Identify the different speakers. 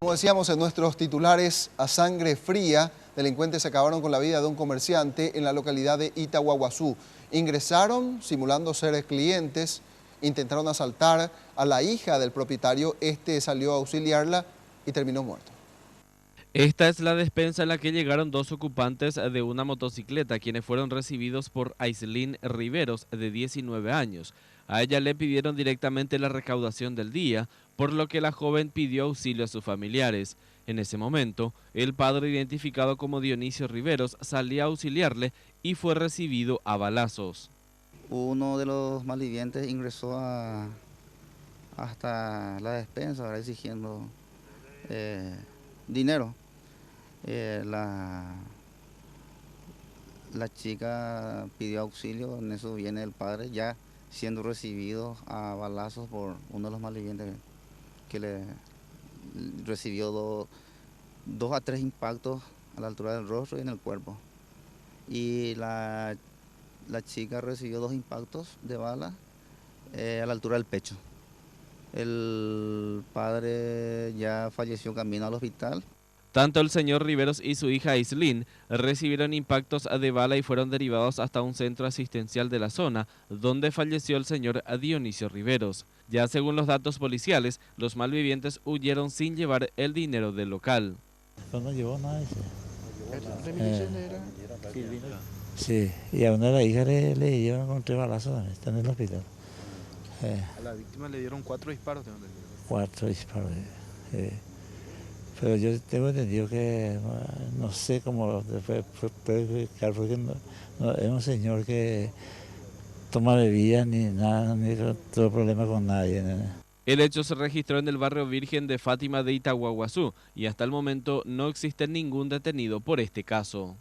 Speaker 1: Como decíamos en nuestros titulares, a sangre fría, delincuentes acabaron con la vida de un comerciante en la localidad de Itahuahuazú. Ingresaron simulando ser clientes, intentaron asaltar a la hija del propietario, este salió a auxiliarla y terminó muerto.
Speaker 2: Esta es la despensa en la que llegaron dos ocupantes de una motocicleta, quienes fueron recibidos por Aislinn Riveros, de 19 años. A ella le pidieron directamente la recaudación del día, por lo que la joven pidió auxilio a sus familiares. En ese momento, el padre, identificado como Dionisio Riveros, salía a auxiliarle y fue recibido a balazos.
Speaker 3: Uno de los malvivientes ingresó hasta la despensa, ¿verdad?, exigiendo dinero. La chica pidió auxilio, en eso viene el padre, ya siendo recibido a balazos por uno de los malvivientes que le recibió dos a tres impactos a la altura del rostro y en el cuerpo. Y la chica recibió 2 impactos de bala a la altura del pecho. El padre ya falleció camino al hospital.
Speaker 2: Tanto el señor Riveros y su hija Aislinn recibieron impactos de bala y fueron derivados hasta un centro asistencial de la zona, donde falleció el señor Dionisio Riveros. Ya según los datos policiales, los malvivientes huyeron sin llevar el dinero del local.
Speaker 4: No llevó nada ese. Sí, y a una de las hijas le llevan con 3 balazos, está en el hospital.
Speaker 5: A la víctima le dieron 4 disparos.
Speaker 4: 4 disparos. Pero yo tengo entendido que no sé cómo puede quedar, porque no, es un señor que toma bebidas ni nada, ni todo problema con nadie.
Speaker 2: El hecho se registró en el barrio Virgen de Fátima de Itahuahuazú y hasta el momento no existe ningún detenido por este caso.